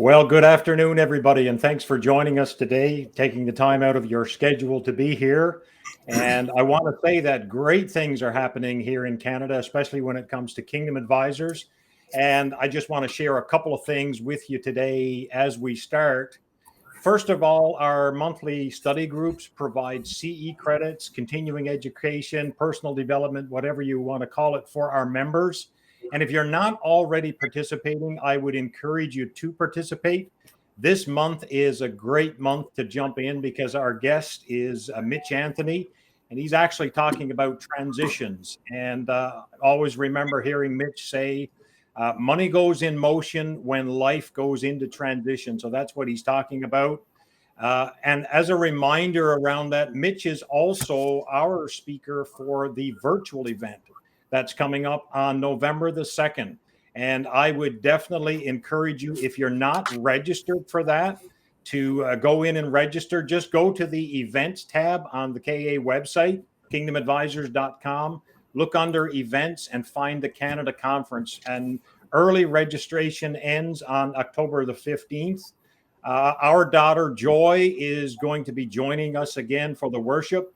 Well, good afternoon, everybody, and thanks for joining us today, taking the time out of your schedule to be here. And I want to say that great things are happening here in Canada, especially when it comes to Kingdom Advisors. And I just want to share a couple of things with you today as we start. First of all, our monthly study groups provide CE credits, continuing education, personal development, whatever you want to call it, for our members. And if you're not already participating, I would encourage you to participate. This month is a great month to jump in because our guest is Mitch Anthony, and he's actually talking about transitions. And always remember hearing Mitch say, money goes in motion when life goes into transition. So that's what he's talking about. And as a reminder around that, Mitch is also our speaker for the virtual event that's coming up on November the 2nd. And I would definitely encourage you, if you're not registered for that, to go in and register. Just go to the events tab on the KA website, kingdomadvisors.com. Look under events and find the Canada Conference. And early registration ends on October the 15th. Our daughter Joy is going to be joining us again for the worship.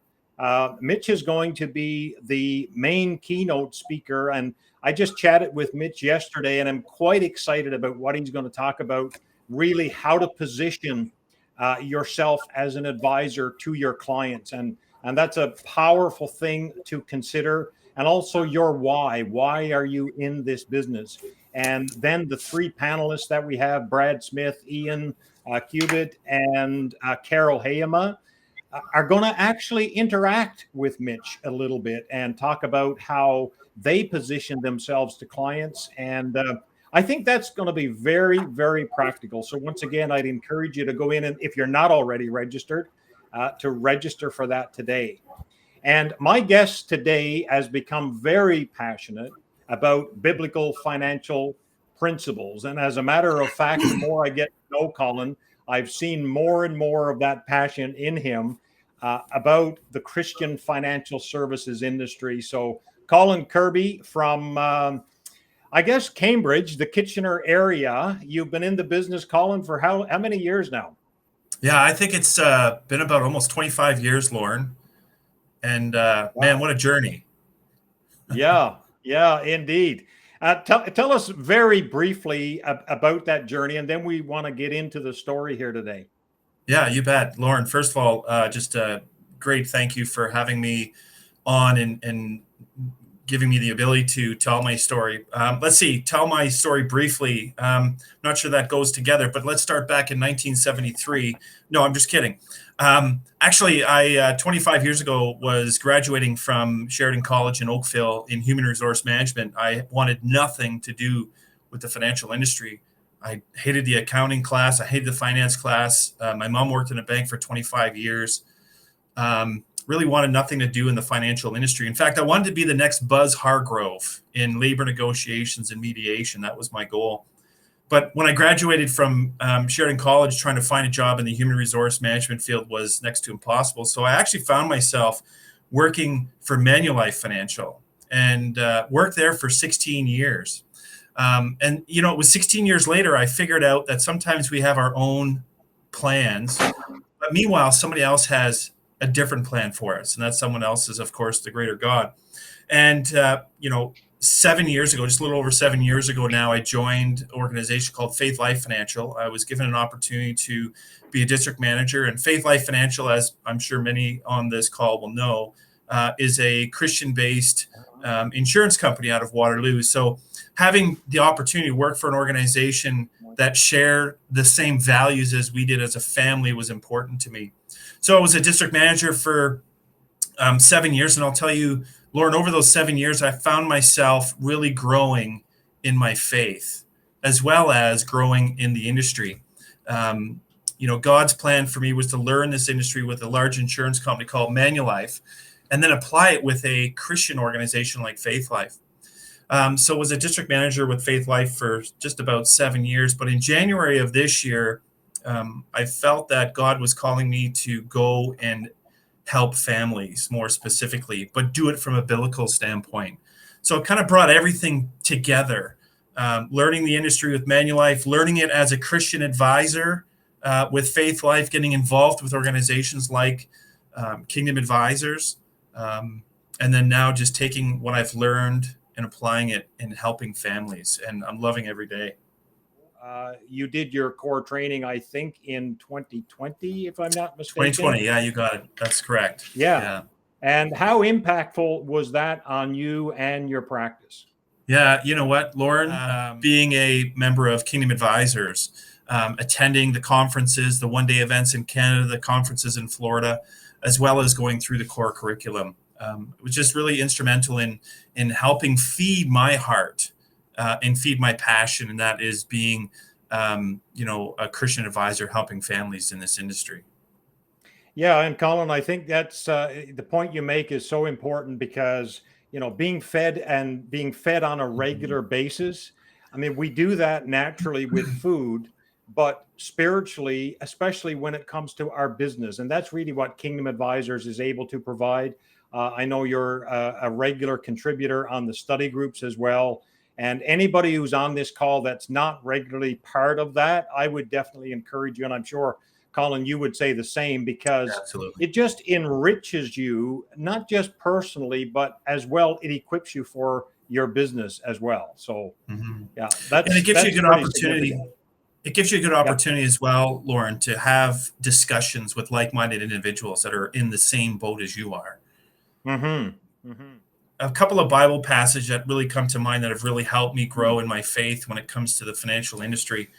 Mitch is going to be the main keynote speaker, and I just chatted with Mitch yesterday, and I'm quite excited about what he's going to talk about, really how to position yourself as an advisor to your clients. And that's a powerful thing to consider. And also your why. Why are you in this business? And then the three panelists that we have, Brad Smith, Ian Cubitt, and Carol Hayema, are going to actually interact with Mitch a little bit and talk about how they position themselves to clients. And I think that's going to be very, very practical. So once again, I'd encourage you to go in and, if you're not already registered, to register for that today. And my guest today has become very passionate about biblical financial principles. And as a matter of fact, the more I get to know Colin, I've seen more and more of that passion in him about the Christian financial services industry. So Colin Kirby from, I guess, Cambridge, the Kitchener area. You've been in the business, Colin, for how many years now? Yeah, I think it's been about almost 25 years, Lorne. And man, what a journey. Yeah, indeed. Tell us very briefly about that journey, and then we want to get into the story here today. Yeah, you bet. Lorne, first of all, just a great thank you for having me on and giving me the ability to tell my story. Let's see, tell my story briefly. Not sure that goes together, but let's start back in 1973. No, I'm just kidding. Actually, I 25 years ago was graduating from Sheridan College in Oakville in human resource management. I wanted nothing to do with the financial industry. I hated the accounting class. I hated the finance class. My mom worked in a bank for 25 years. Really wanted nothing to do in the financial industry. In fact, I wanted to be the next Buzz Hargrove in labor negotiations and mediation. That was my goal. But when I graduated from Sheridan College, trying to find a job in the human resource management field was next to impossible. So I actually found myself working for Manulife Financial and worked there for 16 years. And, you know, it was 16 years later, I figured out that sometimes we have our own plans, but meanwhile, somebody else has a different plan for us. And that someone else is, of course, the greater God. And, 7 years ago, just a little over 7 years ago now, I joined an organization called Faith Life Financial. I was given an opportunity to be a district manager. And Faith Life Financial, as I'm sure many on this call will know, is a Christian-based insurance company out of Waterloo. So having the opportunity to work for an organization that shared the same values as we did as a family was important to me. So I was a district manager for 7 years. And I'll tell you, Lorne, over those 7 years, I found myself really growing in my faith, as well as growing in the industry. God's plan for me was to learn this industry with a large insurance company called Manulife, and then apply it with a Christian organization like Faith Life. So I was a district manager with Faith Life for just about 7 years. But in January of this year, I felt that God was calling me to go and help families more specifically, but do it from a biblical standpoint. So it kind of brought everything together. learning the industry with Manulife, learning it as a Christian advisor with Faith Life, getting involved with organizations like Kingdom Advisors, and then now just taking what I've learned and applying it and helping families. And I'm loving every day. You did your core training, I think, in 2020, if I'm not mistaken. 2020, yeah, you got it. That's correct. Yeah. And how impactful was that on you and your practice? Yeah, you know what, Lorne, being a member of Kingdom Advisors, attending the conferences, the one-day events in Canada, the conferences in Florida, as well as going through the core curriculum, it was just really instrumental in helping feed my heart and feed my passion, and that is being, a Christian advisor helping families in this industry. Yeah, and Colin, I think that's the point you make is so important because, being fed on a regular basis. I mean, we do that naturally with food, but spiritually, especially when it comes to our business. And that's really what Kingdom Advisors is able to provide. I know you're a regular contributor on the study groups as well. And anybody who's on this call that's not regularly part of that, I would definitely encourage you. And I'm sure, Colin, you would say the same, because Absolutely. it just enriches you, not just personally, but as well, it equips you for your business as well. So, yeah, and it gives you a good opportunity. It gives you a good opportunity as well, Lorne, to have discussions with like-minded individuals that are in the same boat as you are. A couple of Bible passages that really come to mind that have really helped me grow in my faith when it comes to the financial industry.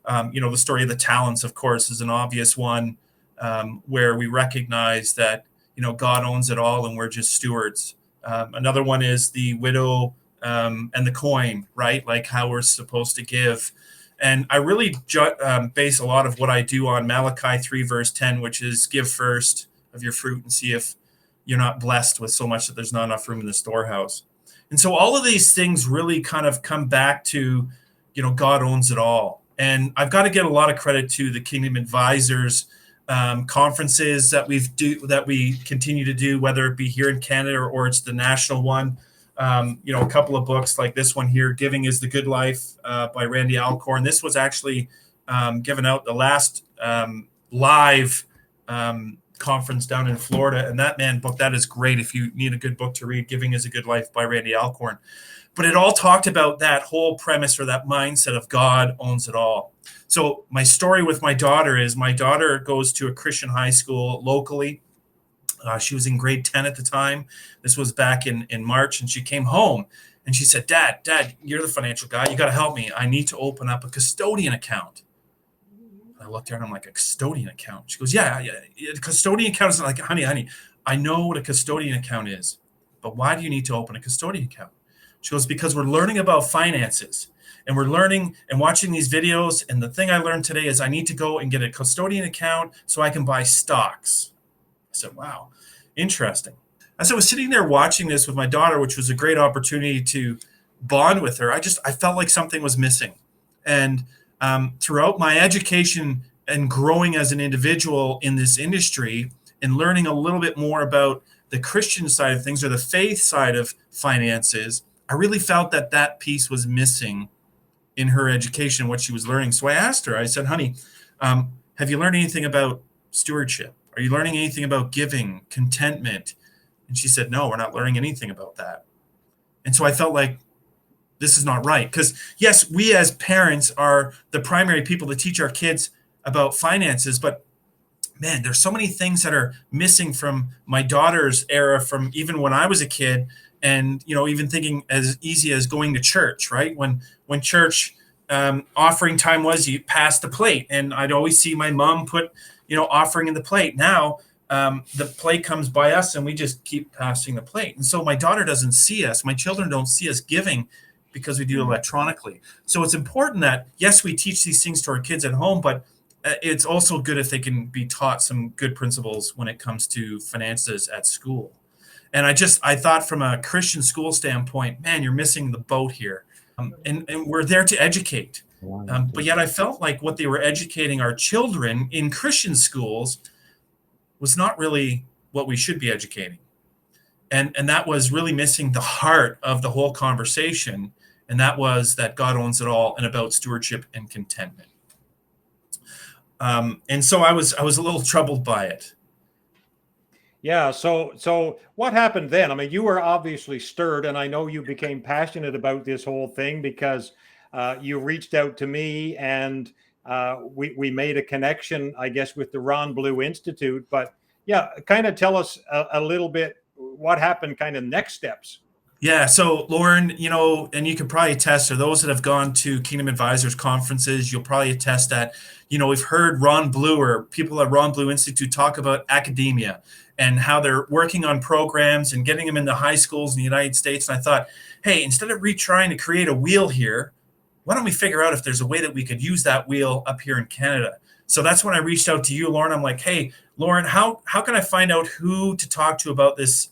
The story of the talents, of course, is an obvious one, where we recognize that, God owns it all and we're just stewards. Another one is the widow and the coin, right? Like how we're supposed to give. And I really base a lot of what I do on Malachi 3, verse 10, which is give first of your fruit and see if you're not blessed with so much that there's not enough room in the storehouse. And so all of these things really kind of come back to, God owns it all. And I've got to get a lot of credit to the Kingdom Advisors conferences that we continue to do, whether it be here in Canada or it's the national one. A couple of books like this one here, Giving is the Good Life by Randy Alcorn. This was actually given out the last live conference down in Florida. And that book, that is great if you need a good book to read, Giving is a Good Life by Randy Alcorn. But it all talked about that whole premise or that mindset of God owns it all. So my story with my daughter is my daughter goes to a Christian high school locally. She was in grade 10 at the time. This was back in March, and she came home and she said, Dad, you're the financial guy. You got to help me. I need to open up a custodian account. I looked at her and I'm like, a custodian account? She goes, yeah. A custodian account is like, honey, I know what a custodian account is, but why do you need to open a custodian account? She goes, because we're learning about finances and we're learning and watching these videos. And the thing I learned today is I need to go and get a custodian account so I can buy stocks. I said, wow, interesting. As I was sitting there watching this with my daughter, which was a great opportunity to bond with her, I felt like something was missing. And throughout my education and growing as an individual in this industry and learning a little bit more about the Christian side of things or the faith side of finances, I really felt that piece was missing in her education, what she was learning. So I asked her, I said, honey, have you learned anything about stewardship? Are you learning anything about giving, contentment? And she said, no, we're not learning anything about that. And so I felt like this is not right. Because yes, we as parents are the primary people to teach our kids about finances, but man, there's so many things that are missing from my daughter's era, from even when I was a kid. And, even thinking as easy as going to church, right? When church offering time was, you pass the plate. And I'd always see my mom put, offering in the plate. Now the plate comes by us and we just keep passing the plate. And so my daughter doesn't see us. My children don't see us giving because we do electronically. So it's important that, yes, we teach these things to our kids at home, but it's also good if they can be taught some good principles when it comes to finances at school. And I thought from a Christian school standpoint, man, you're missing the boat here. And we're there to educate. But yet I felt like what they were educating our children in Christian schools was not really what we should be educating. And that was really missing the heart of the whole conversation. and that was that God owns it all and about stewardship and contentment. And so I was a little troubled by it. Yeah. So what happened then? I mean, you were obviously stirred, and I know you became passionate about this whole thing because you reached out to me, and we made a connection, I guess, with the Ron Blue Institute. But yeah, kind of tell us a little bit what happened, kind of next steps. Yeah. So, Lauren, and you can probably attest, or those that have gone to Kingdom Advisors conferences, you'll probably attest that, we've heard Ron Blue or people at Ron Blue Institute talk about academia and how they're working on programs and getting them into high schools in the United States. And I thought, hey, instead of retrying to create a wheel here, why don't we figure out if there's a way that we could use that wheel up here in Canada? So that's when I reached out to you, Lauren. I'm like, hey, Lauren, how can I find out who to talk to about this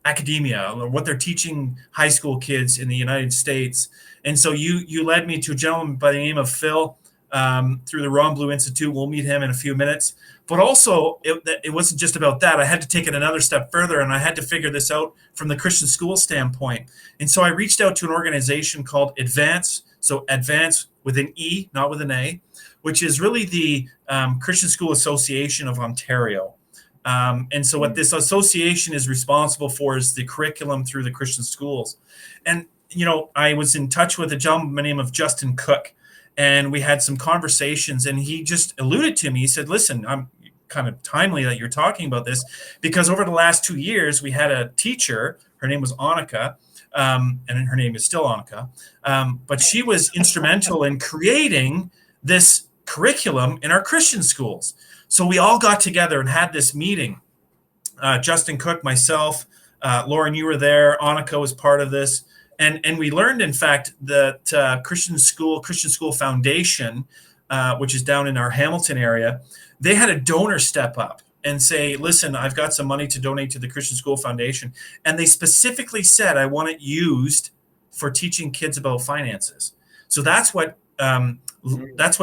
academia or what they're teaching high school kids in the United States? And so you led me to a gentleman by the name of Phil through the Ron Blue Institute. We'll meet him in a few minutes. But also, it wasn't just about that. I had to take it another step further, and I had to figure this out from the Christian school standpoint. And so I reached out to an organization called Advance. So Advance with an E, not with an A, which is really the Christian School Association of Ontario. And so what this association is responsible for is the curriculum through the Christian schools. And, I was in touch with a gentleman by the name of Justin Cook, and we had some conversations, and he just alluded to me. He said, listen, I'm kind of timely that you're talking about this, because over the last 2 years, we had a teacher, her name was Annika, and her name is still Annika, but she was instrumental in creating this curriculum in our Christian schools. So we all got together and had this meeting. Justin Cook, myself, Lauren, you were there. Annika was part of this. And we learned, in fact, that Christian School Foundation, which is down in our Hamilton area, they had a donor step up and say, listen, I've got some money to donate to the Christian School Foundation. And they specifically said, I want it used for teaching kids about finances. So that's what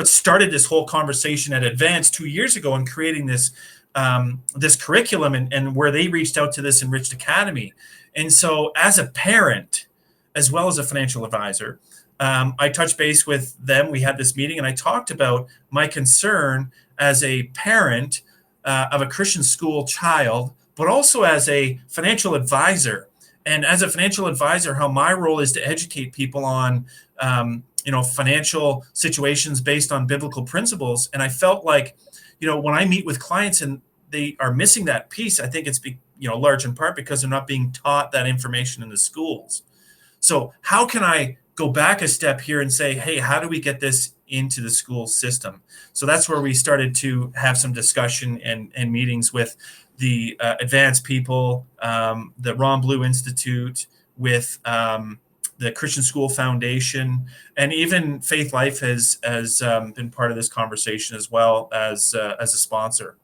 started this whole conversation at Advance 2 years ago and creating this curriculum and where they reached out to this Enriched Academy. And so as a parent, as well as a financial advisor, I touched base with them. We had this meeting, and I talked about my concern as a parent of a Christian school child, but also as a financial advisor. And as a financial advisor, how my role is to educate people on financial situations based on biblical principles. And I felt like, when I meet with clients and they are missing that piece, I think it's large in part because they're not being taught that information in the schools. So how can I go back a step here and say, hey, how do we get this into the school system? So that's where we started to have some discussion and meetings with the advanced people, the Ron Blue Institute, with the Christian School Foundation, and even Faith Life has been part of this conversation as well as a sponsor.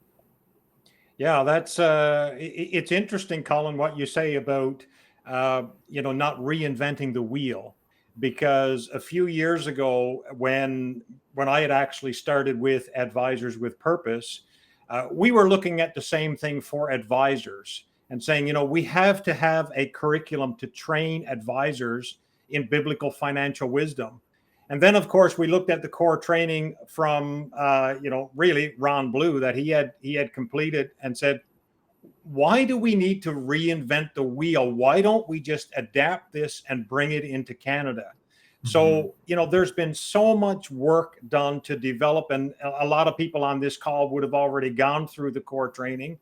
Yeah, that's it's interesting, Colin, what you say about not reinventing the wheel, because a few years ago, when I had actually started with Advisors with Purpose, we were looking at the same thing for advisors and saying, we have to have a curriculum to train advisors in biblical financial wisdom. And then, of course, we looked at the core training from, really Ron Blue that he had completed, and said, why do we need to reinvent the wheel? Why don't we just adapt this and bring it into Canada? Mm-hmm. So, there's been so much work done to develop, and a lot of people on this call would have already gone through the core training.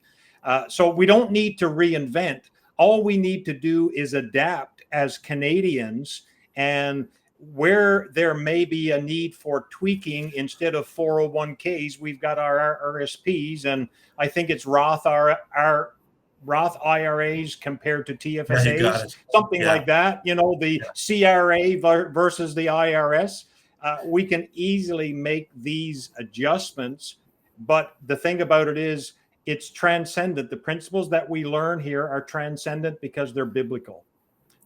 So we don't need to reinvent. All we need to do is adapt as Canadians, and where there may be a need for tweaking, instead of 401ks, we've got our RSPs, and I think it's Roth IRAs compared to TFSAs, something like that. The CRA versus the IRS. We can easily make these adjustments, but the thing about it is, it's transcendent. The principles that we learn here are transcendent because they're biblical.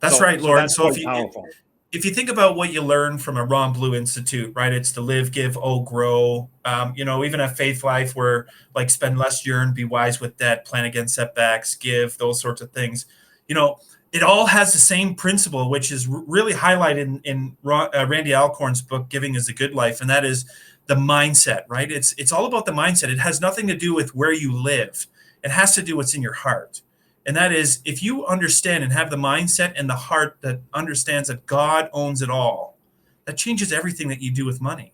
That's right, Lord. So powerful. If you think about what you learn from a Ron Blue Institute, right, it's to live, give, grow. Even at Faith Life, where spend less, yearn, be wise with debt, plan against setbacks, give, those sorts of things. it all has the same principle, which is really highlighted in Randy Alcorn's book, Giving is a Good Life, and that is the mindset, right? It's all about the mindset. It has nothing to do with where you live. It has to do what's in your heart. And that is, if you understand and have the mindset and the heart that understands that God owns it all, that changes everything that you do with money,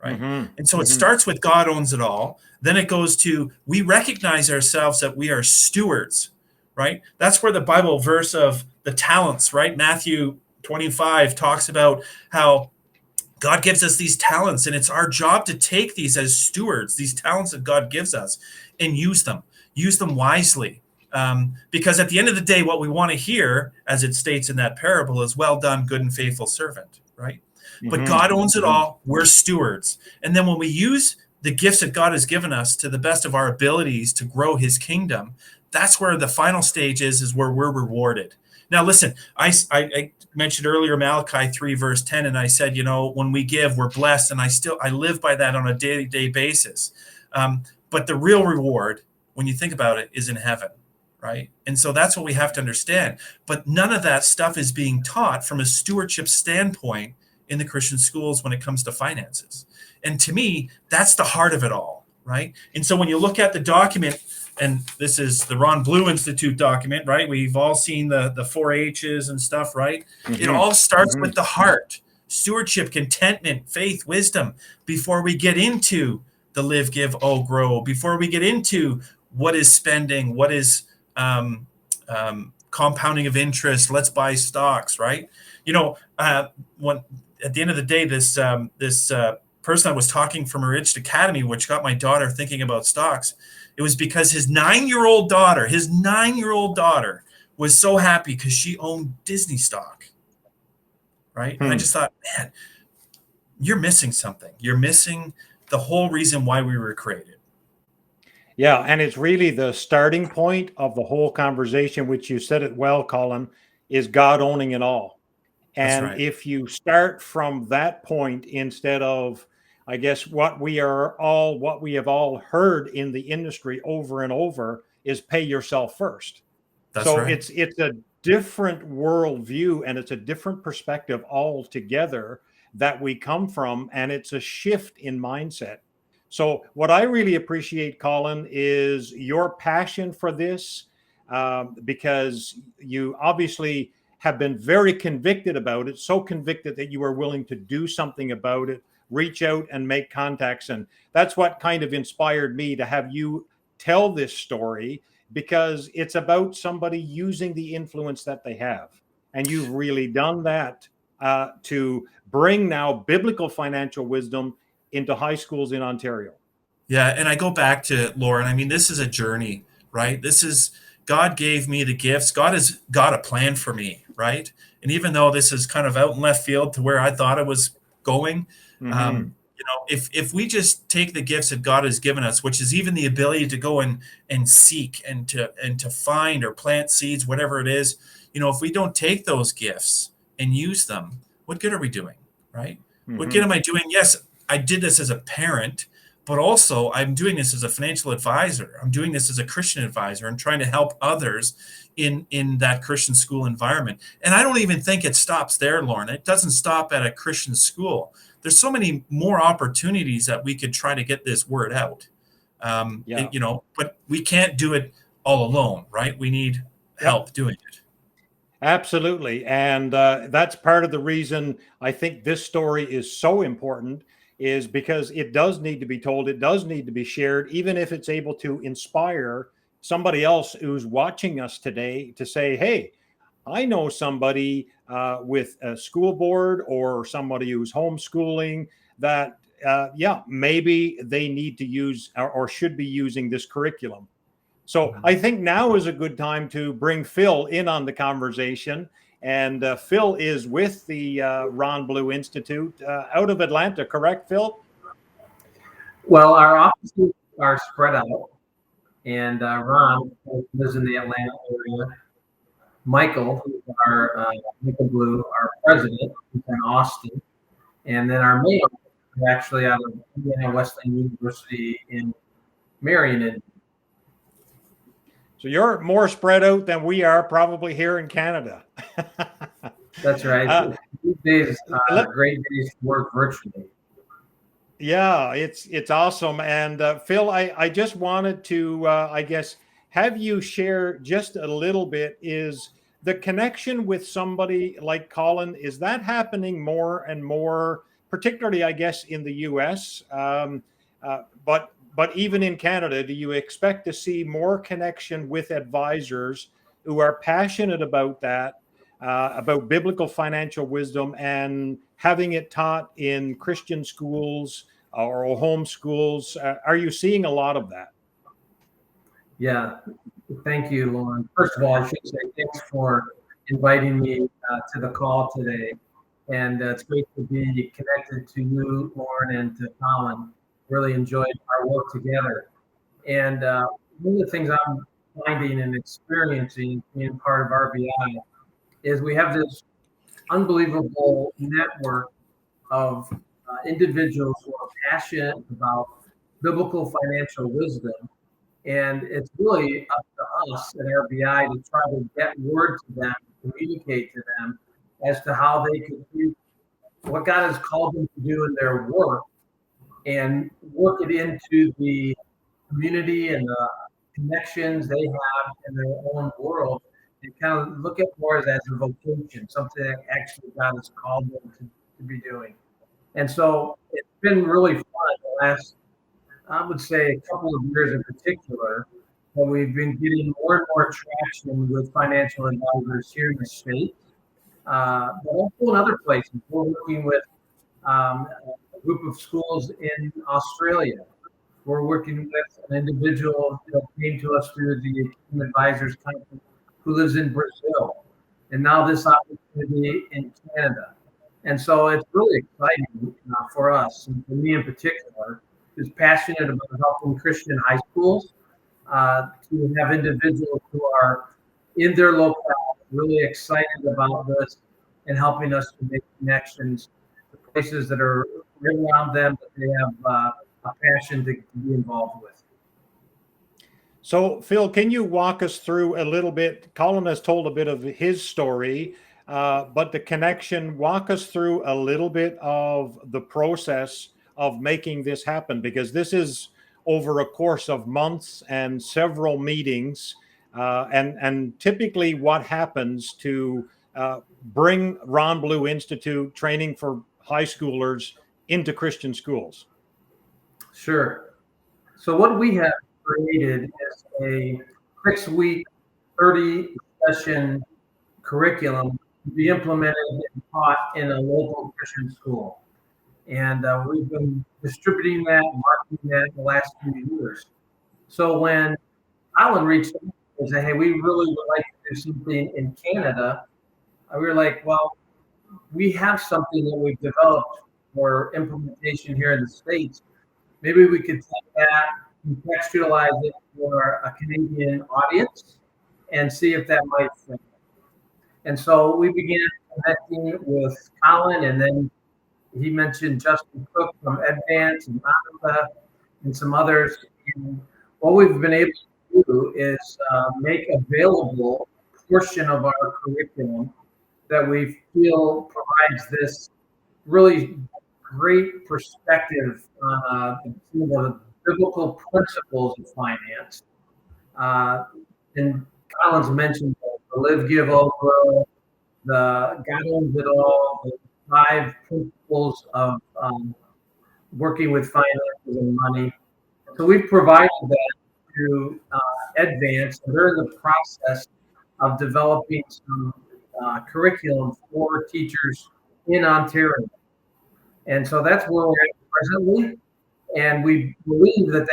right? And so it starts with God owns it all. Then it goes to, we recognize ourselves that we are stewards, right? That's where the Bible verse of the talents, right? Matthew 25 talks about how God gives us these talents, and it's our job to take these as stewards, these talents that God gives us, and use them wisely. Because at the end of the day, what we want to hear, as it states in that parable, is well done, good and faithful servant, right? But God owns it all. We're stewards. And then when we use the gifts that God has given us to the best of our abilities to grow his kingdom, that's where the final stage is where we're rewarded. Now, listen, I mentioned earlier Malachi 3, verse 10, and I said, when we give, we're blessed. And I live by that on a day-to-day basis. But the real reward, when you think about it, is in heaven, right? And so that's what we have to understand. But none of that stuff is being taught from a stewardship standpoint in the Christian schools when it comes to finances. And to me, that's the heart of it all, right? And so when you look at the document, and this is the Ron Blue Institute document, right? We've all seen the 4-H's and stuff, right? It all starts with the heart, stewardship, contentment, faith, wisdom, before we get into the live, give, grow, before we get into what is spending, what is compounding of interest, let's buy stocks, right? When at the end of the day, this person that was talking from Enriched Academy, which got my daughter thinking about stocks, it was because his 9-year-old daughter was so happy because she owned Disney stock, right? And I just thought, man, you're missing something. You're missing the whole reason why we were created. Yeah, and it's really the starting point of the whole conversation, which you said it well, Colin, is God owning it all. And right. If you start from that point instead of, I guess, what we have all heard in the industry over and over is pay yourself first. That's So right. it's a different worldview and it's a different perspective altogether that we come from, and it's a shift in mindset. So what I really appreciate, Colin, is your passion for this, because you obviously have been very convicted about it, so convicted that you are willing to do something about it, reach out and make contacts. And that's what kind of inspired me to have you tell this story, because it's about somebody using the influence that they have. And you've really done that to bring now biblical financial wisdom into high schools in Ontario. Yeah, and I go back to Lauren. I mean, this is a journey, right? This is God gave me the gifts. God has got a plan for me, right? And even though this is kind of out in left field to where I thought it was going, if we just take the gifts that God has given us, which is even the ability to go and seek and to find or plant seeds, whatever it is, if we don't take those gifts and use them, what good are we doing, right? What good am I doing? Yes, I did this as a parent, but also I'm doing this as a financial advisor. I'm doing this as a Christian advisor and trying to help others in that Christian school environment. And I don't even think it stops there, Lauren. It doesn't stop at a Christian school. There's so many more opportunities that we could try to get this word out. But we can't do it all alone, right? We need help doing it. Absolutely. And that's part of the reason I think this story is so important, is because it does need to be told. It does need to be shared, even if it's able to inspire somebody else who's watching us today to say, hey, I know somebody with a school board or somebody who's homeschooling that, maybe they need to use or should be using this curriculum. So I think now is a good time to bring Phil in on the conversation. And Phil is with the Ron Blue Institute out of Atlanta, correct, Phil? Well, our offices are spread out, and Ron lives in the Atlanta area. Michael, Michael Blue, our president, is in Austin, and then our mayor is actually out of Indiana Wesleyan University in Marion. So you're more spread out than we are probably here in Canada. That's right. These days are great days to work virtually. Yeah, it's awesome. And Phil, I just wanted to, I guess, have you share just a little bit. Is the connection with somebody like Colin, is that happening more and more, particularly, I guess, in the U.S., but even in Canada, do you expect to see more connection with advisors who are passionate about that, about biblical financial wisdom and having it taught in Christian schools or home schools? Are you seeing a lot of that? Yeah. Thank you, Lorne. First of all, I should say thanks for inviting me to the call today. And it's great to be connected to you, Lorne, and to Colin. Really enjoyed our work together. And one of the things I'm finding and experiencing being part of RBI is we have this unbelievable network of individuals who are passionate about biblical financial wisdom. And it's really up to us at RBI to try to get word to them, communicate to them as to how they can do what God has called them to do in their work and work it into the community and the connections they have in their own world, and kind of look at more as a vocation, something that actually God has called them to be doing. And so it's been really fun the last, I would say, a couple of years in particular, that we've been getting more and more traction with financial advisors here in the States, but also in other places. We're working with a group of schools in Australia. We're working with an individual that came to us through the Advisors Conference who lives in Brazil, and now this opportunity in Canada. And so it's really exciting for us, and for me in particular, who's passionate about helping Christian high schools to have individuals who are in their locale really excited about this and helping us to make connections to places that are right around them that they have a passion to be involved with. So, Phil, can you walk us through a little bit? Colin has told a bit of his story, but the connection, walk us through a little bit of the process of making this happen, because this is over a course of months and several meetings. And typically what happens to bring Ron Blue Institute training for high schoolers into Christian schools? Sure. So what we have created is a 6-week, 30-session curriculum to be implemented and taught in a local Christian school. And we've been distributing that, marketing that the last few years. So when Alan reached out and said, hey, we really would like to do something in Canada, we were like, well, we have something that we've developed for implementation here in the States. Maybe we could take that, contextualize it for a Canadian audience, and see if that might fit. And so we began connecting with Colin, and then he mentioned Justin Cook from Advance and Monica and some others. And what we've been able to do is make available a portion of our curriculum that we feel provides this really great perspective on some of the biblical principles of finance. And Colin's mentioned the Live, Give, Grow, the God owns it all, the 5 principles of working with finances and money. So we've provided that to Advance, and they're in the process of developing some curriculum for teachers in Ontario. And so that's where we're at presently. And we believe that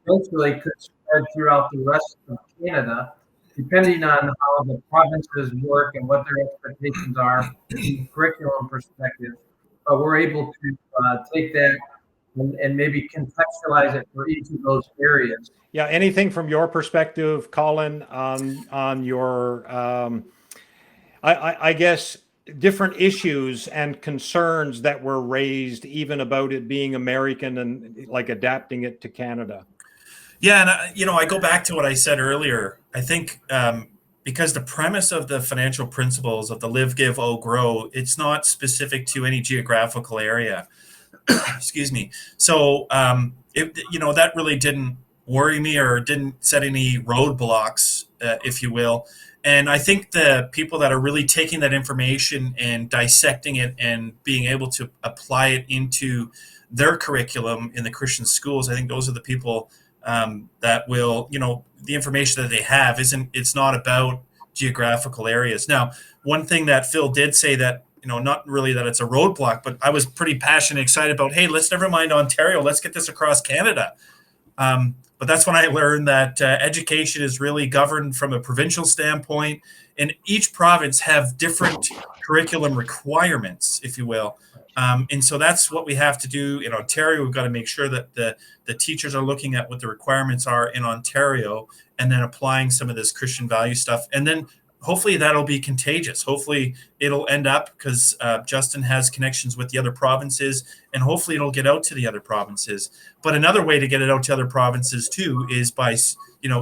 eventually could spread throughout the rest of Canada, depending on how the provinces work and what their expectations are from a curriculum perspective. But we're able to take that and maybe contextualize it for each of those areas. Yeah. Anything from your perspective, Colin, on your, I guess, different issues and concerns that were raised, even about it being American and like adapting it to Canada? Yeah, and I go back to what I said earlier. I think because the premise of the financial principles of the live, give, grow, it's not specific to any geographical area. Excuse me. So, that really didn't worry me or didn't set any roadblocks, if you will. And I think the people that are really taking that information and dissecting it and being able to apply it into their curriculum in the Christian schools, I think those are the people that will, the information that they have it's not about geographical areas. Now, one thing that Phil did say that, not really that it's a roadblock, but I was pretty passionate, excited about, hey, let's never mind Ontario, let's get this across Canada. But that's when I learned that education is really governed from a provincial standpoint, and each province have different curriculum requirements, if you will. And so that's what we have to do in Ontario. We've got to make sure that the teachers are looking at what the requirements are in Ontario and then applying some of this Christian value stuff. And then hopefully that'll be contagious. Hopefully it'll end up, because Justin has connections with the other provinces, and hopefully it'll get out to the other provinces. But another way to get it out to other provinces too is by,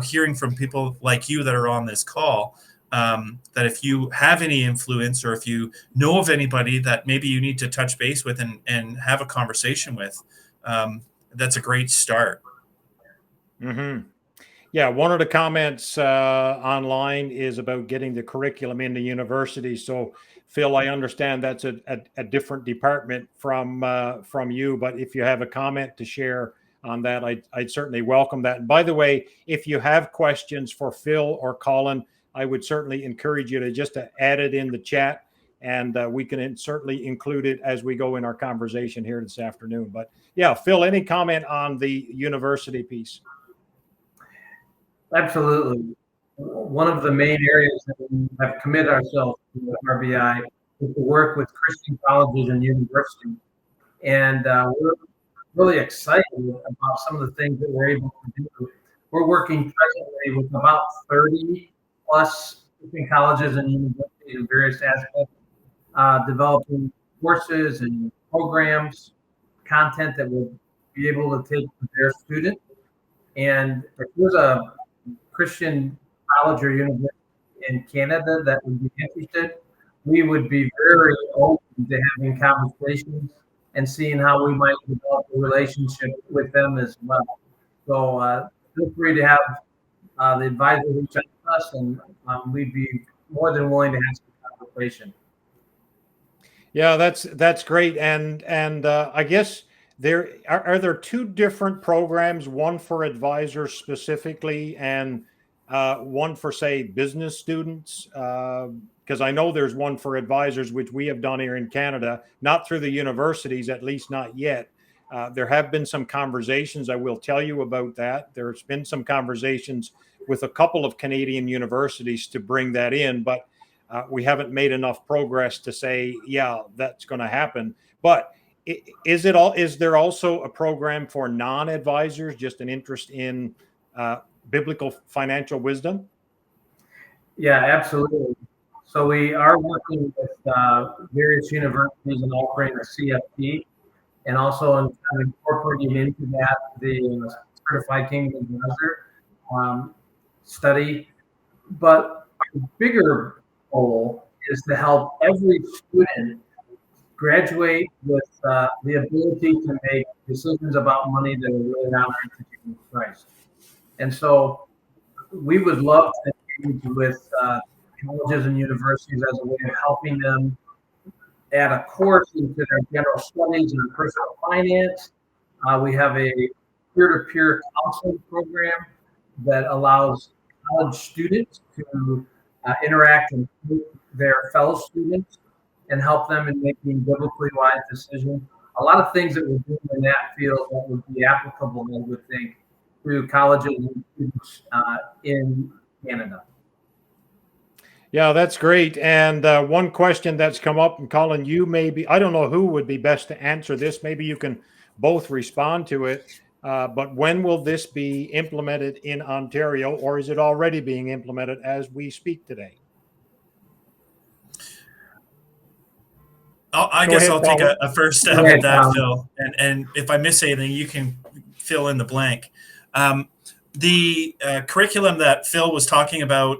hearing from people like you that are on this call, that if you have any influence or if you know of anybody that maybe you need to touch base with and have a conversation with, that's a great start. Mm-hmm. Yeah, one of the comments online is about getting the curriculum into universities. So, Phil, I understand that's a different department from you, but if you have a comment to share on that, I'd certainly welcome that. And by the way, if you have questions for Phil or Colin, I would certainly encourage you to just add it in the chat, and we can certainly include it as we go in our conversation here this afternoon. But yeah, Phil, any comment on the university piece? Absolutely. One of the main areas that we have committed ourselves to at RBI is to work with Christian colleges and universities. And we're really excited about some of the things that we're able to do. We're working presently with about 30 plus Christian colleges and universities in various aspects, developing courses and programs, content that will be able to take to their students. And if there's a Christian college or university in Canada that would be interested, we would be very open to having conversations and seeing how we might develop a relationship with them as well. So feel free to have the advisor reach out to us, and we'd be more than willing to have some conversation. Yeah, that's great. And I guess are there two different programs, one for advisors specifically and one for, say, business students? Because I know there's one for advisors, which we have done here in Canada, not through the universities, at least not yet. There have been some conversations, I will tell you about that. There's been some conversations with a couple of Canadian universities to bring that in, but we haven't made enough progress to say, yeah, that's going to happen. But is there also a program for non-advisors, just an interest in biblical financial wisdom? Yeah, absolutely. So we are working with various universities and offering a CFP, and also incorporating into that the Certified Kingdom Advisor study. But our bigger goal is to help every student graduate with the ability to make decisions about money that are really honoring to Jesus Christ. And so we would love to engage with colleges and universities as a way of helping them add a course into their general studies and personal finance. We have a peer-to-peer counseling program that allows college students to interact with their fellow students and help them in making biblically wise decisions. A lot of things that we're doing in that field that would be applicable, I would think, through colleges and students in Canada. Yeah, that's great. And one question that's come up, and Colin, I don't know who would be best to answer this. Maybe you can both respond to it. But when will this be implemented in Ontario, or is it already being implemented as we speak today? I guess I'll take a first stab at that, Phil. And if I miss anything, you can fill in the blank. the curriculum that Phil was talking about,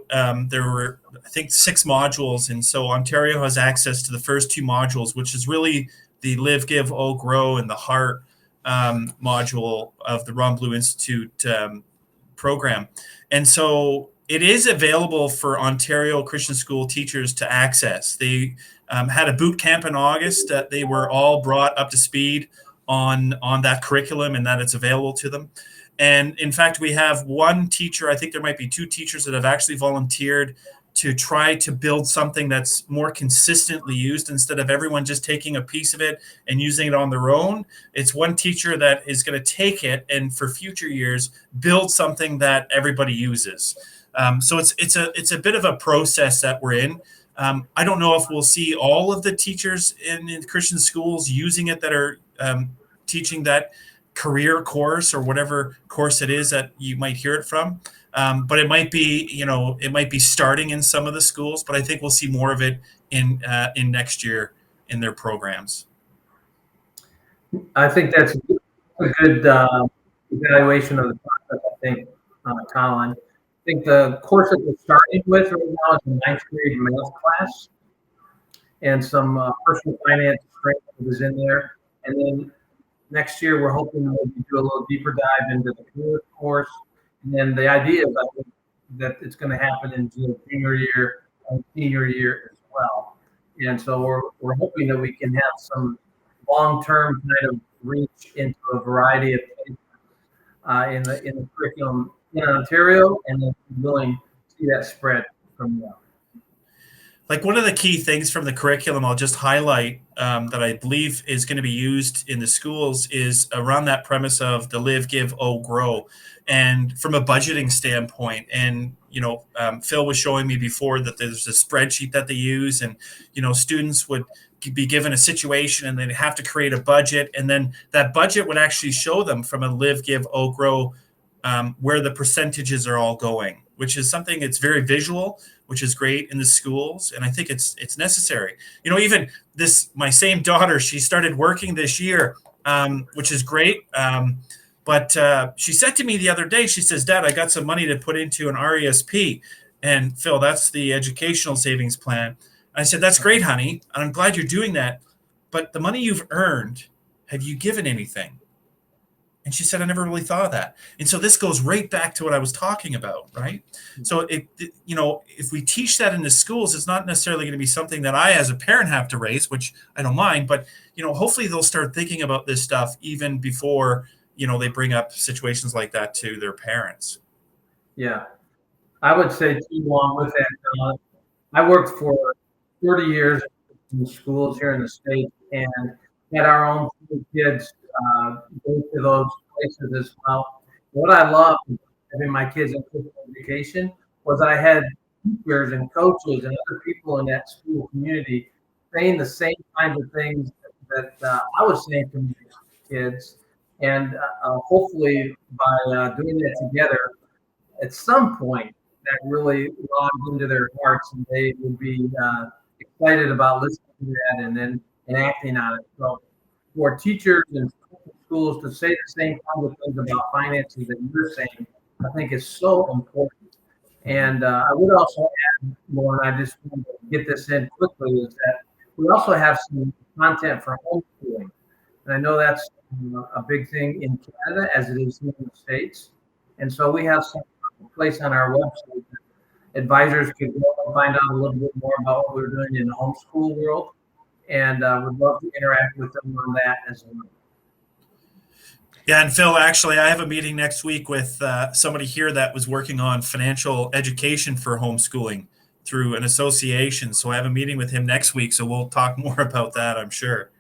there were, I think, 6 modules. And so Ontario has access to the first 2 modules, which is really the Live, Give, Oh, Grow, and the Heart module of the Ron Blue Institute program. And so it is available for Ontario Christian school teachers to access. They had a boot camp in August that they were all brought up to speed on that curriculum and that it's available to them. And in fact, we have one teacher, I think there might be 2 teachers that have actually volunteered to try to build something that's more consistently used instead of everyone just taking a piece of it and using it on their own. It's one teacher that is going to take it and for future years build something that everybody uses. So it's a bit of a process that we're in. I don't know if we'll see all of the teachers in Christian schools using it that are teaching that career course or whatever course it is that you might hear it from. But it might be, it might be starting in some of the schools, but I think we'll see more of it in next year in their programs. I think that's a good evaluation of the process, I think, Colin. I think the course that we're starting with right now is a 9th grade math class and some personal finance training is in there. And then next year, we're hoping we'll do a little deeper dive into the career course. And then the idea is, I think, that it's going to happen in junior year and senior year as well. And so we're hoping that we can have some long-term kind of reach into a variety of things in the curriculum in Ontario, and then willing to see that spread from there. Like one of the key things from the curriculum I'll just highlight that I believe is going to be used in the schools is around that premise of the Live, Give, Oh, Grow. And from a budgeting standpoint, and, Phil was showing me before that there's a spreadsheet that they use and, students would be given a situation and they'd have to create a budget. And then that budget would actually show them from a Live, Give, Oh, Grow where the percentages are all going, which is something that's very visual, which is great in the schools. And I think it's necessary. Even my same daughter, she started working this year, which is great. But she said to me the other day, she says, Dad, I got some money to put into an RESP. And Phil, that's the educational savings plan. I said, that's great, honey. And I'm glad you're doing that. But the money you've earned, have you given anything? And she said, I never really thought of that. And so this goes right back to what I was talking about, right? So, if we teach that in the schools, it's not necessarily going to be something that I, as a parent, have to raise, which I don't mind. But, hopefully they'll start thinking about this stuff even before, they bring up situations like that to their parents. Yeah. I would say, too, along with that, I worked for 30 years in schools here in the state and had our own kids go to those places as well. What I loved having my kids in physical education was I had teachers and coaches and other people in that school community saying the same kinds of things that I was saying to my kids. And hopefully by doing that together, at some point, that really logged into their hearts and they would be excited about listening to that and then acting on it. So for teachers and schools to say the same kinds of things about finances that you're saying, I think is so important. And I would also add, Lorne, I just want to get this in quickly, is that we also have some content for homeschooling. And I know that's a big thing in Canada as it is here in the States. And so we have some place on our website that advisors can go and find out a little bit more about what we're doing in the homeschool world. And would love to interact with them on that as well. Yeah, and Phil, actually, I have a meeting next week with somebody here that was working on financial education for homeschooling through an association. So I have a meeting with him next week. So we'll talk more about that, I'm sure.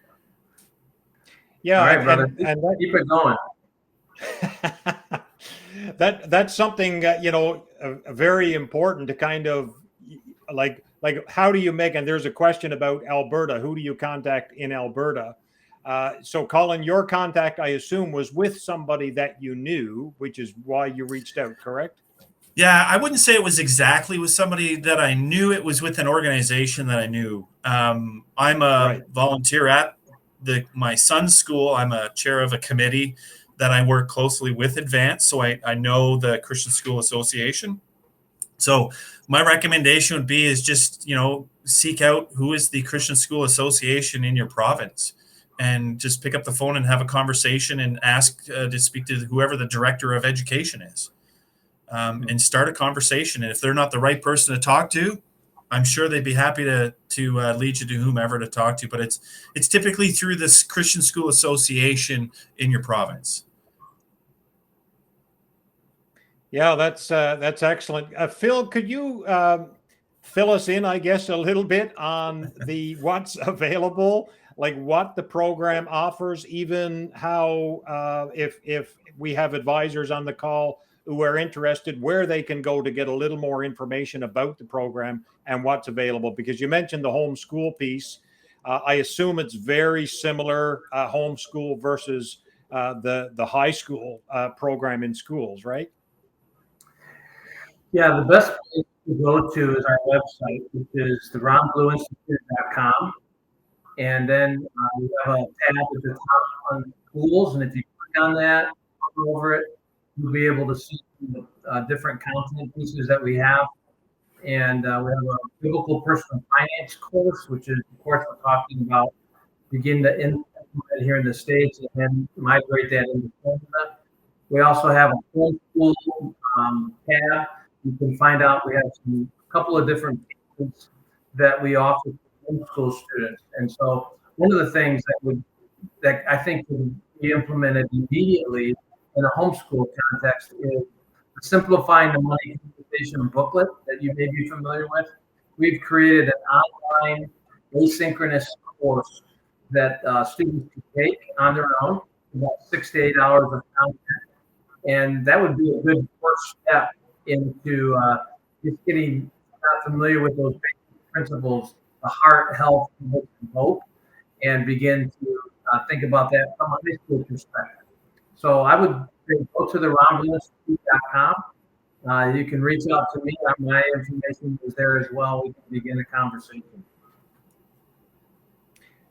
Yeah, all right, brother. And keep it going. That's something very important to kind of like how do you make, and there's a question about Alberta, who do you contact in Alberta? So Colin, your contact, I assume, was with somebody that you knew, which is why you reached out, correct? Yeah, I wouldn't say it was exactly with somebody that I knew. It was with an organization that I knew. I'm a volunteer at my son's school. I'm a chair of a committee that I work closely with Advance, so I know the Christian School Association. So my recommendation would be is just, seek out who is the Christian School Association in your province, and just pick up the phone and have a conversation and ask to speak to whoever the director of education is, and start a conversation. And if they're not the right person to talk to, I'm sure they'd be happy to lead you to whomever to talk to. But it's typically through this Christian School Association in your province. Yeah, that's excellent. Phil, could you fill us in, I guess, a little bit on what's available, like what the program offers, even how if we have advisors on the call who are interested, where they can go to get a little more information about the program and what's available? Because you mentioned the homeschool piece. I assume it's very similar homeschool versus the high school program in schools, right? Yeah, the best place to go to is our website, which is the ronblueinstitute.com. And then we have a tab at the top on schools. And if you click on that, hover over it, you'll be able to see the different content pieces that we have. And we have a biblical personal finance course, which is, of course, we're talking about begin to implement here in the States and then migrate that into Canada. We also have a homeschool tab. You can find out we have a couple of different pages that we offer to homeschool students. And so one of the things that I think would be implemented immediately in a homeschool context is simplifying the money communication booklet that you may be familiar with. We've created an online asynchronous course that students can take on their own, about 6 to 8 hours of content. And that would be a good first step into just getting familiar with those basic principles, the heart, health, and hope, and begin to think about that from a high school perspective. So I would say go to the reinventing.com. You can reach out to me. My information is there as well. We can begin a conversation.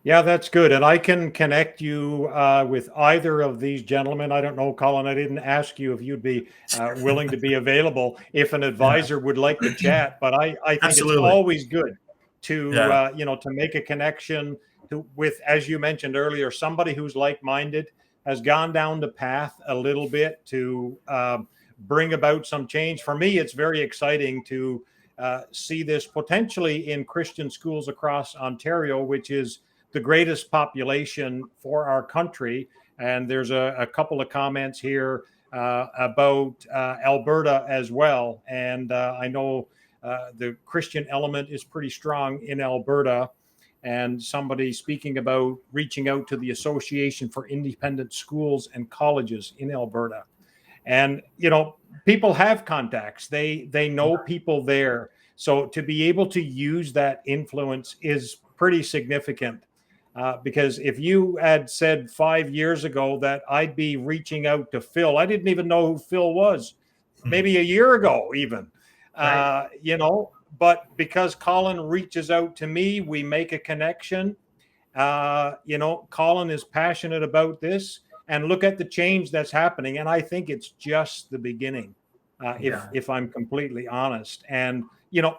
Yeah, that's good. And I can connect you with either of these gentlemen. I don't know, Colin, I didn't ask you if you'd be willing to be available if an advisor would like to chat, but I think Absolutely. It's always good to, to make a connection with, as you mentioned earlier, somebody who's like-minded, has gone down the path a little bit to bring about some change. For me, it's very exciting to see this potentially in Christian schools across Ontario, which is the greatest population for our country. And there's a couple of comments here about Alberta as well. And I know the Christian element is pretty strong in Alberta. And somebody speaking about reaching out to the Association for Independent Schools and Colleges in Alberta. And, people have contacts. They know people there. So to be able to use that influence is pretty significant. Because if you had said 5 years ago that I'd be reaching out to Phil, I didn't even know who Phil was, maybe a year ago even, Right. But because Colin reaches out to me, we make a connection. Colin is passionate about this, and look at the change that's happening. And I think it's just the beginning, if I'm completely honest. And,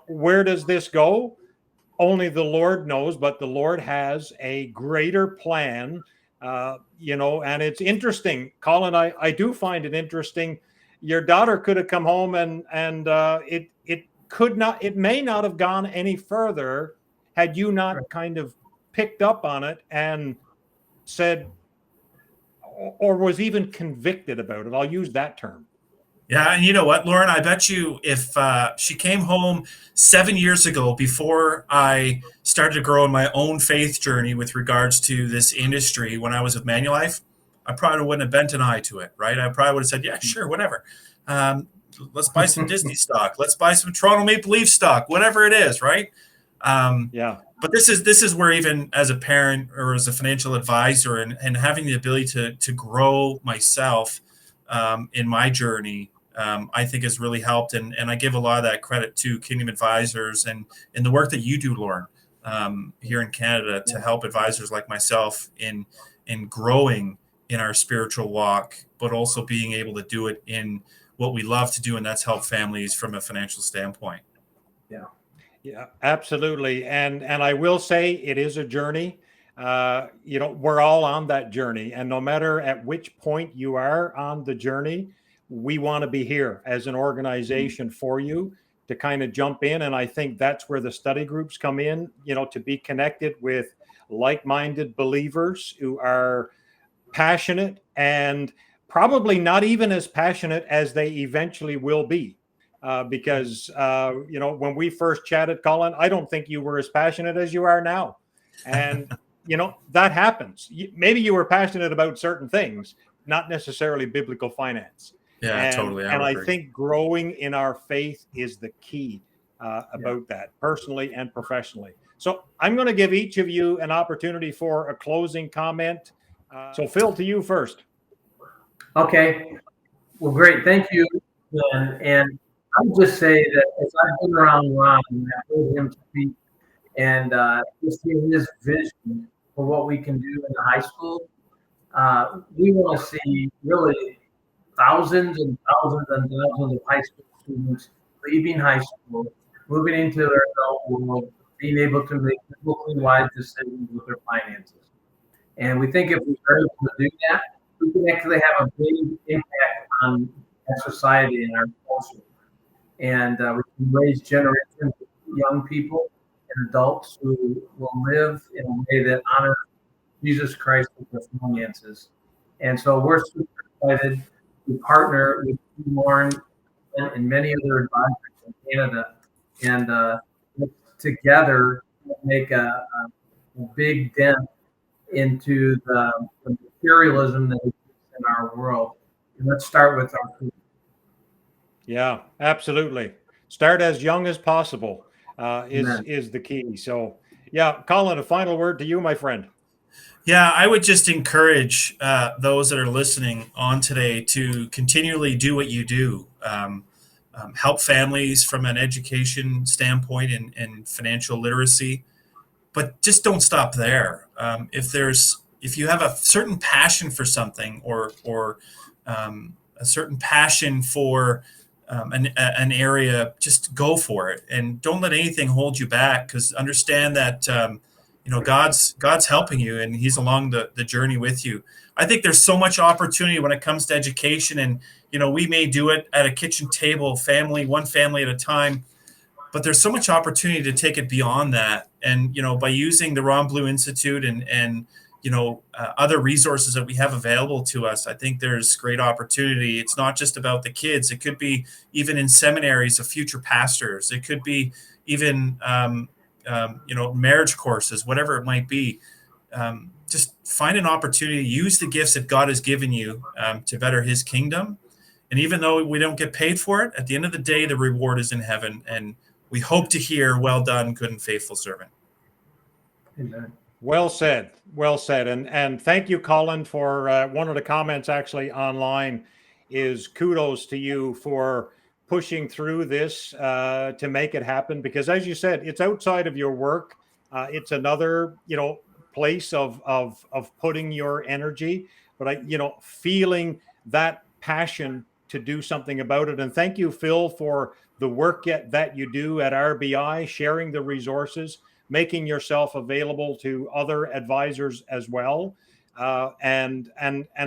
where does this go? Only the Lord knows, but the Lord has a greater plan, and it's interesting. Colin, I do find it interesting. Your daughter could have come home and it may not have gone any further had you not kind of picked up on it and said, or was even convicted about it. I'll use that term. Yeah, and you know what, Lauren? I bet you if she came home 7 years ago, before I started to grow in my own faith journey with regards to this industry when I was with Manulife, I probably wouldn't have bent an eye to it, right? I probably would have said, yeah, sure, whatever. Let's buy some Disney stock. Let's buy some Toronto Maple Leaf stock, whatever it is, right? But this is where, even as a parent or as a financial advisor and having the ability to grow myself in my journey, I think has really helped. And I give a lot of that credit to Kingdom Advisors and the work that you do, Lauren, here in Canada to help advisors like myself in growing in our spiritual walk, but also being able to do it in what we love to do, and that's help families from a financial standpoint. Yeah, absolutely. And I will say it is a journey. We're all on that journey. And no matter at which point you are on the journey, we want to be here as an organization for you to kind of jump in. And I think that's where the study groups come in, to be connected with like-minded believers who are passionate and probably not even as passionate as they eventually will be. Because when we first chatted, Colin, I don't think you were as passionate as you are now. And, that happens. Maybe you were passionate about certain things, not necessarily biblical finance. Yeah, totally. And I think growing in our faith is the key about that, personally and professionally. So I'm going to give each of you an opportunity for a closing comment. So Phil, to you first. Okay. Well, great. Thank you. And I would just say that as I've been around Ron and I've heard him speak and just hear his vision for what we can do in the high school, we want to see really thousands and thousands and thousands of high school students leaving high school, moving into their adult world, being able to make biblically wise decisions with their finances. And we think if we're able to do that, we can actually have a big impact on our society and our culture. And we can raise generations of young people and adults who will live in a way that honors Jesus Christ with their finances. And so we're super excited to partner with Lorne and many other advisors in Canada, and together make a big dent into the materialism that exists in our world. And let's start with our food. Yeah, absolutely. Start as young as possible is the key. So, yeah, Colin, a final word to you, my friend. Yeah, I would just encourage those that are listening on today to continually do what you do. Help families from an education standpoint and financial literacy, but just don't stop there. If you have a certain passion for something or a certain passion for an area, just go for it and don't let anything hold you back. Because understand that God's helping you and He's along the journey with you. I think there's so much opportunity when it comes to education, and we may do it at a kitchen table, one family at a time. But there's so much opportunity to take it beyond that. And, by using the Ron Blue Institute and other resources that we have available to us, I think there's great opportunity. It's not just about the kids. It could be even in seminaries of future pastors. It could be even, marriage courses, whatever it might be. Just find an opportunity, use the gifts that God has given you to better His kingdom. And even though we don't get paid for it, at the end of the day, the reward is in heaven. And we hope to hear, "Well done, good and faithful servant." Amen. Well said. Well said. And thank you, Colin, for one of the comments actually online is kudos to you for pushing through this to make it happen. Because as you said, it's outside of your work. It's another, place of putting your energy, but feeling that passion to do something about it. And thank you, Phil, for the work that you do at RBI, sharing the resources, making yourself available to other advisors as well. And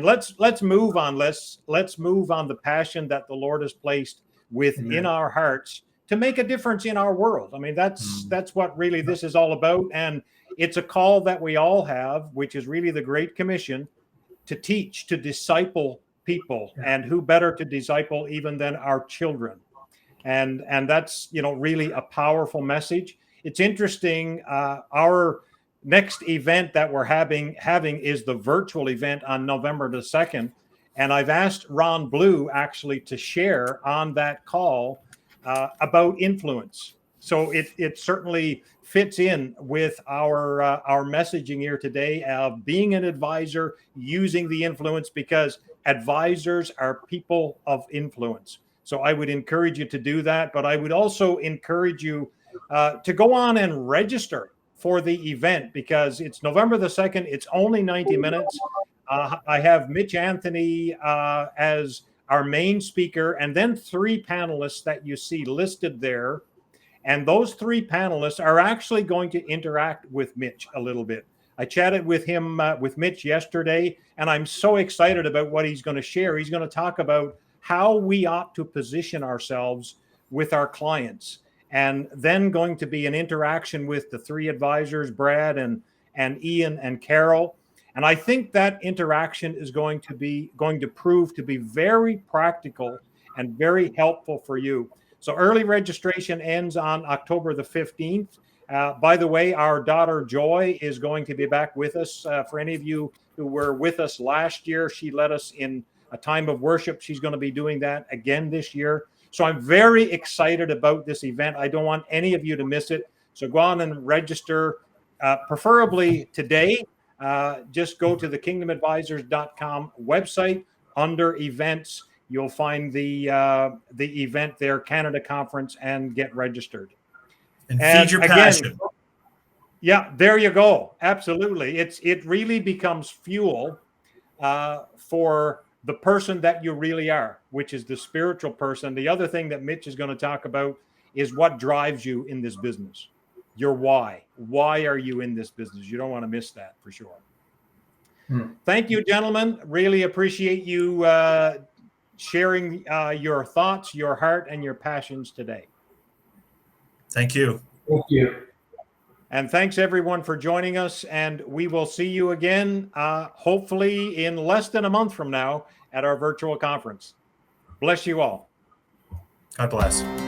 let's move on. Let's move on the passion that the Lord has placed within our hearts to make a difference in our world. I mean, that's what really this is all about. And it's a call that we all have, which is really the Great Commission, to teach, to disciple people. And who better to disciple even than our children? And that's, really a powerful message. It's interesting. Our next event that we're having is the virtual event on November the 2nd. And I've asked Ron Blue actually to share on that call about influence. So it certainly fits in with our messaging here today of being an advisor, using the influence, because advisors are people of influence. So I would encourage you to do that. But I would also encourage you to go on and register for the event, because it's November the 2nd. It's only 90 minutes. I have Mitch Anthony as our main speaker, and then 3 panelists that you see listed there. And those 3 panelists are actually going to interact with Mitch a little bit. I chatted with him, with Mitch yesterday, and I'm so excited about what he's going to share. He's going to talk about how we ought to position ourselves with our clients. And then going to be an interaction with the 3 advisors, Brad and Ian and Carol. And I think that interaction is going to prove to be very practical and very helpful for you. So early registration ends on October the 15th. By the way, our daughter Joy is going to be back with us. For any of you who were with us last year, she led us in a time of worship. She's going to be doing that again this year. So I'm very excited about this event. I don't want any of you to miss it. So go on and register, preferably today. Just go to the kingdomadvisors.com website under events. You'll find the event there, Canada Conference, and get registered. And feed your passion. Yeah, there you go. Absolutely. It really becomes fuel for the person that you really are, which is the spiritual person. The other thing that Mitch is going to talk about is what drives you in this business. Your why. Why are you in this business? You don't want to miss that for sure. Thank you, gentlemen. Really appreciate you sharing your thoughts, your heart, and your passions today. Thank you. Thank you. And thanks, everyone, for joining us. And we will see you again, hopefully in less than a month from now at our virtual conference. Bless you all. God bless.